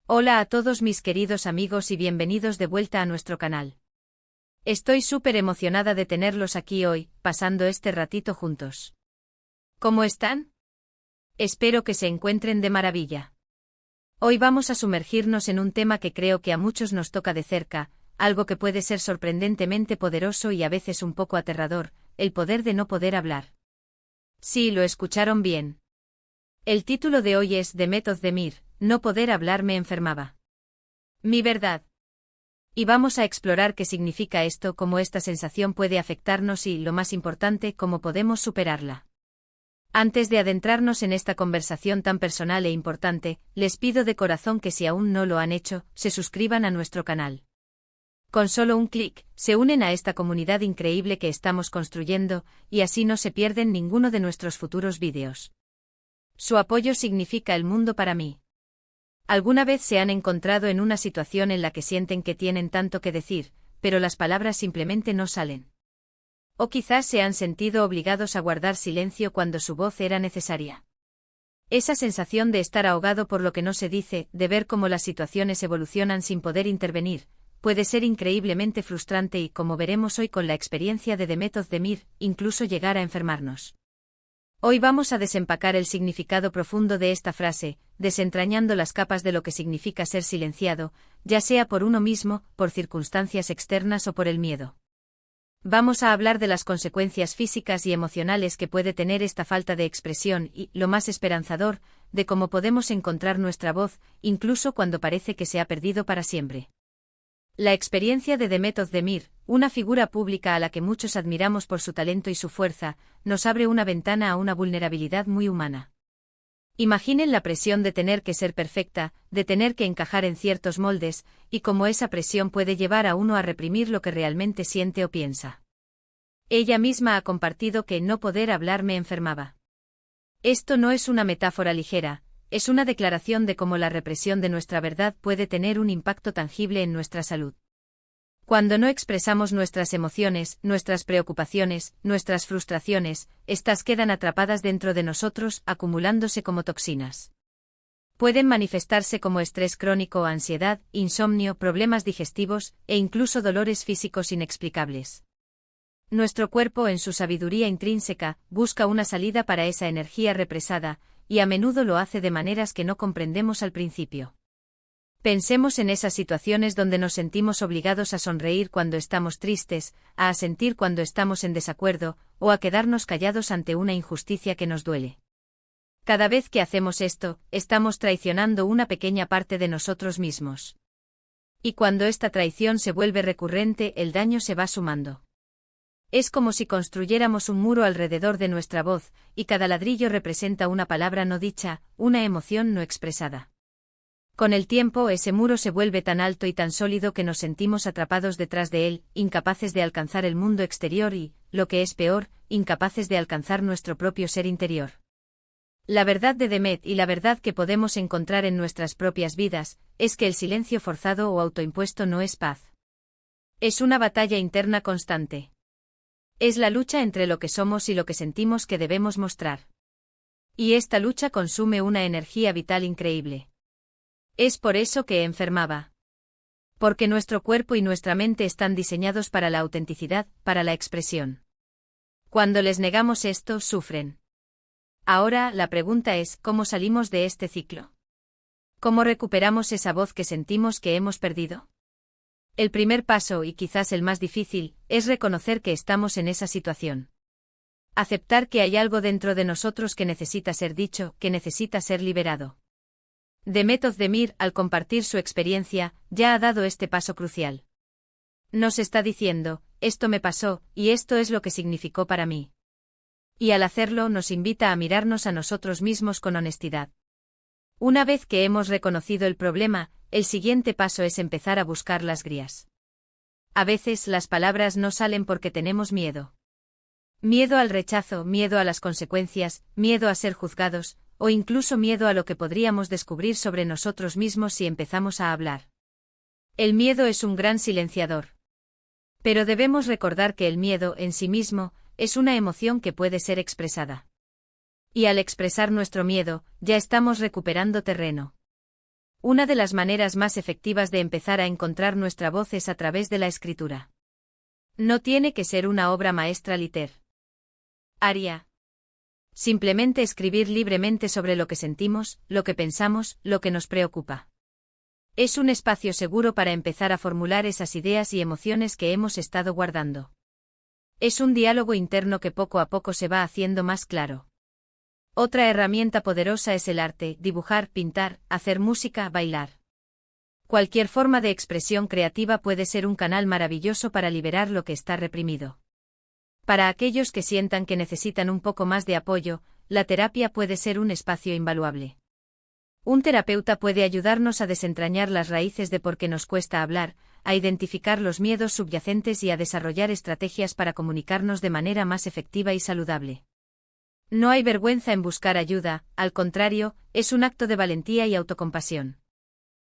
Hola a todos mis queridos amigos y bienvenidos de vuelta a nuestro canal. Estoy súper emocionada de tenerlos aquí hoy, pasando este ratito juntos. ¿Cómo están? Espero que se encuentren de maravilla. Hoy vamos a sumergirnos en un tema que creo que a muchos nos toca de cerca, algo que puede ser sorprendentemente poderoso y a veces un poco aterrador, el poder de no poder hablar. Sí, lo escucharon bien. El título de hoy es The Myth of the Mir, no poder hablar me enfermaba. Mi verdad. Y vamos a explorar qué significa esto, cómo esta sensación puede afectarnos y, lo más importante, cómo podemos superarla. Antes de adentrarnos en esta conversación tan personal e importante, les pido de corazón que si aún no lo han hecho, se suscriban a nuestro canal. Con solo un clic, se unen a esta comunidad increíble que estamos construyendo, y así no se pierden ninguno de nuestros futuros vídeos. Su apoyo significa el mundo para mí. ¿Alguna vez se han encontrado en una situación en la que sienten que tienen tanto que decir, pero las palabras simplemente no salen? O quizás se han sentido obligados a guardar silencio cuando su voz era necesaria. Esa sensación de estar ahogado por lo que no se dice, de ver cómo las situaciones evolucionan sin poder intervenir, puede ser increíblemente frustrante y, como veremos hoy con la experiencia de The Myth of the Mir, incluso llegar a enfermarnos. Hoy vamos a desempacar el significado profundo de esta frase, desentrañando las capas de lo que significa ser silenciado, ya sea por uno mismo, por circunstancias externas o por el miedo. Vamos a hablar de las consecuencias físicas y emocionales que puede tener esta falta de expresión y, lo más esperanzador, de cómo podemos encontrar nuestra voz, incluso cuando parece que se ha perdido para siempre. La experiencia de The Myth of the Mir, una figura pública a la que muchos admiramos por su talento y su fuerza, nos abre una ventana a una vulnerabilidad muy humana. Imaginen la presión de tener que ser perfecta, de tener que encajar en ciertos moldes, y cómo esa presión puede llevar a uno a reprimir lo que realmente siente o piensa. Ella misma ha compartido que no poder hablar me enfermaba. Esto no es una metáfora ligera, es una declaración de cómo la represión de nuestra verdad puede tener un impacto tangible en nuestra salud. Cuando no expresamos nuestras emociones, nuestras preocupaciones, nuestras frustraciones, estas quedan atrapadas dentro de nosotros, acumulándose como toxinas. Pueden manifestarse como estrés crónico, ansiedad, insomnio, problemas digestivos, e incluso dolores físicos inexplicables. Nuestro cuerpo, en su sabiduría intrínseca, busca una salida para esa energía represada, y a menudo lo hace de maneras que no comprendemos al principio. Pensemos en esas situaciones donde nos sentimos obligados a sonreír cuando estamos tristes, a asentir cuando estamos en desacuerdo, o a quedarnos callados ante una injusticia que nos duele. Cada vez que hacemos esto, estamos traicionando una pequeña parte de nosotros mismos. Y cuando esta traición se vuelve recurrente, el daño se va sumando. Es como si construyéramos un muro alrededor de nuestra voz, y cada ladrillo representa una palabra no dicha, una emoción no expresada. Con el tiempo ese muro se vuelve tan alto y tan sólido que nos sentimos atrapados detrás de él, incapaces de alcanzar el mundo exterior y, lo que es peor, incapaces de alcanzar nuestro propio ser interior. La verdad de The Myth y la verdad que podemos encontrar en nuestras propias vidas, es que el silencio forzado o autoimpuesto no es paz. Es una batalla interna constante. Es la lucha entre lo que somos y lo que sentimos que debemos mostrar. Y esta lucha consume una energía vital increíble. Es por eso que enfermaba. Porque nuestro cuerpo y nuestra mente están diseñados para la autenticidad, para la expresión. Cuando les negamos esto, sufren. Ahora, la pregunta es, ¿cómo salimos de este ciclo? ¿Cómo recuperamos esa voz que sentimos que hemos perdido? El primer paso, y quizás el más difícil, es reconocer que estamos en esa situación. Aceptar que hay algo dentro de nosotros que necesita ser dicho, que necesita ser liberado. The Myth of the Mir, al compartir su experiencia, ya ha dado este paso crucial. Nos está diciendo, esto me pasó, y esto es lo que significó para mí. Y al hacerlo nos invita a mirarnos a nosotros mismos con honestidad. Una vez que hemos reconocido el problema, el siguiente paso es empezar a buscar las guías. A veces las palabras no salen porque tenemos miedo. Miedo al rechazo, miedo a las consecuencias, miedo a ser juzgados, o incluso miedo a lo que podríamos descubrir sobre nosotros mismos si empezamos a hablar. El miedo es un gran silenciador. Pero debemos recordar que el miedo, en sí mismo, es una emoción que puede ser expresada. Y al expresar nuestro miedo, ya estamos recuperando terreno. Una de las maneras más efectivas de empezar a encontrar nuestra voz es a través de la escritura. No tiene que ser una obra maestra literaria. Simplemente escribir libremente sobre lo que sentimos, lo que pensamos, lo que nos preocupa. Es un espacio seguro para empezar a formular esas ideas y emociones que hemos estado guardando. Es un diálogo interno que poco a poco se va haciendo más claro. Otra herramienta poderosa es el arte: dibujar, pintar, hacer música, bailar. Cualquier forma de expresión creativa puede ser un canal maravilloso para liberar lo que está reprimido. Para aquellos que sientan que necesitan un poco más de apoyo, la terapia puede ser un espacio invaluable. Un terapeuta puede ayudarnos a desentrañar las raíces de por qué nos cuesta hablar, a identificar los miedos subyacentes y a desarrollar estrategias para comunicarnos de manera más efectiva y saludable. No hay vergüenza en buscar ayuda, al contrario, es un acto de valentía y autocompasión.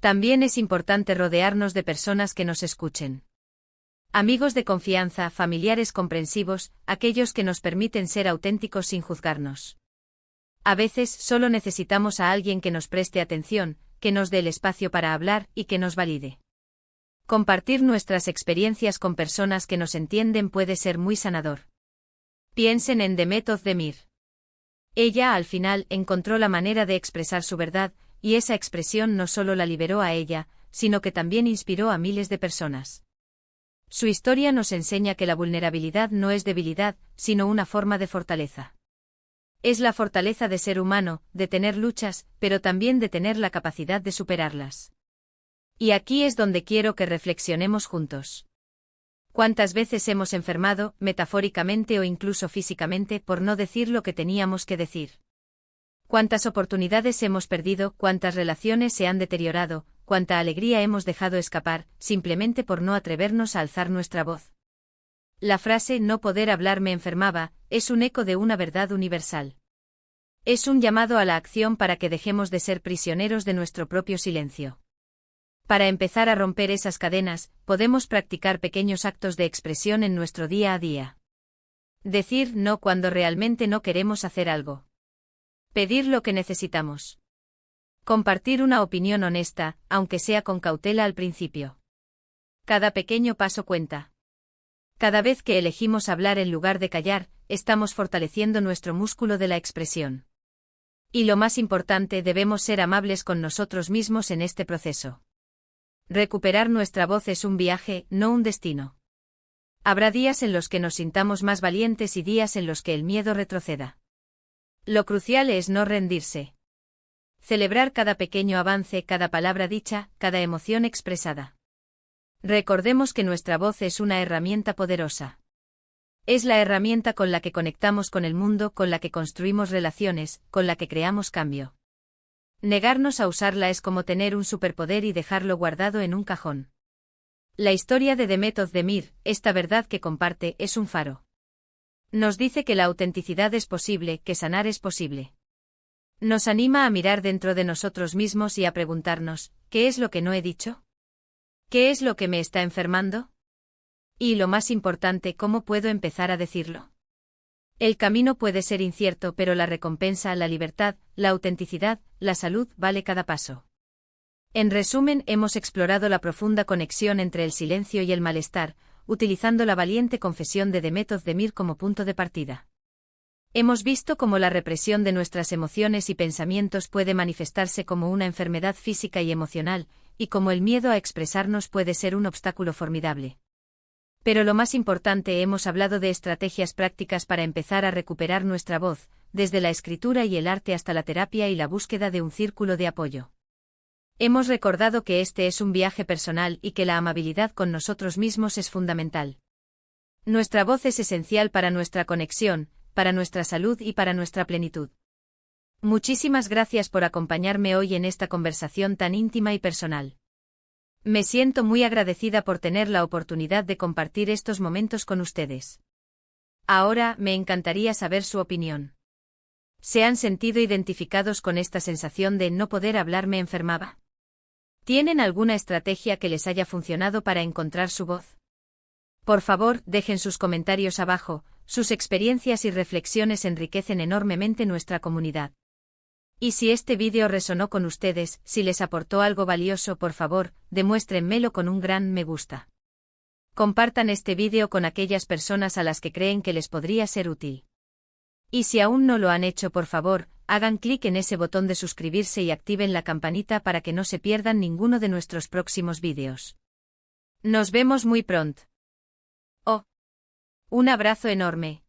También es importante rodearnos de personas que nos escuchen. Amigos de confianza, familiares comprensivos, aquellos que nos permiten ser auténticos sin juzgarnos. A veces solo necesitamos a alguien que nos preste atención, que nos dé el espacio para hablar y que nos valide. Compartir nuestras experiencias con personas que nos entienden puede ser muy sanador. Piensen en Demet Özdemir. Ella, al final, encontró la manera de expresar su verdad, y esa expresión no solo la liberó a ella, sino que también inspiró a miles de personas. Su historia nos enseña que la vulnerabilidad no es debilidad, sino una forma de fortaleza. Es la fortaleza de ser humano, de tener luchas, pero también de tener la capacidad de superarlas. Y aquí es donde quiero que reflexionemos juntos. ¿Cuántas veces hemos enfermado, metafóricamente o incluso físicamente, por no decir lo que teníamos que decir? ¿Cuántas oportunidades hemos perdido, cuántas relaciones se han deteriorado, cuánta alegría hemos dejado escapar, simplemente por no atrevernos a alzar nuestra voz? La frase "no poder hablar me enfermaba" es un eco de una verdad universal. Es un llamado a la acción para que dejemos de ser prisioneros de nuestro propio silencio. Para empezar a romper esas cadenas, podemos practicar pequeños actos de expresión en nuestro día a día. Decir no cuando realmente no queremos hacer algo. Pedir lo que necesitamos. Compartir una opinión honesta, aunque sea con cautela al principio. Cada pequeño paso cuenta. Cada vez que elegimos hablar en lugar de callar, estamos fortaleciendo nuestro músculo de la expresión. Y lo más importante, debemos ser amables con nosotros mismos en este proceso. Recuperar nuestra voz es un viaje, no un destino. Habrá días en los que nos sintamos más valientes y días en los que el miedo retroceda. Lo crucial es no rendirse. Celebrar cada pequeño avance, cada palabra dicha, cada emoción expresada. Recordemos que nuestra voz es una herramienta poderosa. Es la herramienta con la que conectamos con el mundo, con la que construimos relaciones, con la que creamos cambio. Negarnos a usarla es como tener un superpoder y dejarlo guardado en un cajón. La historia de Demet Özdemir, esta verdad que comparte, es un faro. Nos dice que la autenticidad es posible, que sanar es posible. Nos anima a mirar dentro de nosotros mismos y a preguntarnos, ¿qué es lo que no he dicho? ¿Qué es lo que me está enfermando? Y lo más importante, ¿cómo puedo empezar a decirlo? El camino puede ser incierto, pero la recompensa, la libertad, la autenticidad, la salud, vale cada paso. En resumen, hemos explorado la profunda conexión entre el silencio y el malestar, utilizando la valiente confesión de Demet Özdemir como punto de partida. Hemos visto cómo la represión de nuestras emociones y pensamientos puede manifestarse como una enfermedad física y emocional, y cómo el miedo a expresarnos puede ser un obstáculo formidable. Pero lo más importante, hemos hablado de estrategias prácticas para empezar a recuperar nuestra voz, desde la escritura y el arte hasta la terapia y la búsqueda de un círculo de apoyo. Hemos recordado que este es un viaje personal y que la amabilidad con nosotros mismos es fundamental. Nuestra voz es esencial para nuestra conexión, para nuestra salud y para nuestra plenitud. Muchísimas gracias por acompañarme hoy en esta conversación tan íntima y personal. Me siento muy agradecida por tener la oportunidad de compartir estos momentos con ustedes. Ahora, me encantaría saber su opinión. ¿Se han sentido identificados con esta sensación de no poder hablar me enfermaba? ¿Tienen alguna estrategia que les haya funcionado para encontrar su voz? Por favor, dejen sus comentarios abajo, sus experiencias y reflexiones enriquecen enormemente nuestra comunidad. Y si este vídeo resonó con ustedes, si les aportó algo valioso, por favor, demuéstrenmelo con un gran me gusta. Compartan este vídeo con aquellas personas a las que creen que les podría ser útil. Y si aún no lo han hecho, por favor, hagan clic en ese botón de suscribirse y activen la campanita para que no se pierdan ninguno de nuestros próximos vídeos. Nos vemos muy pronto. Oh, un abrazo enorme.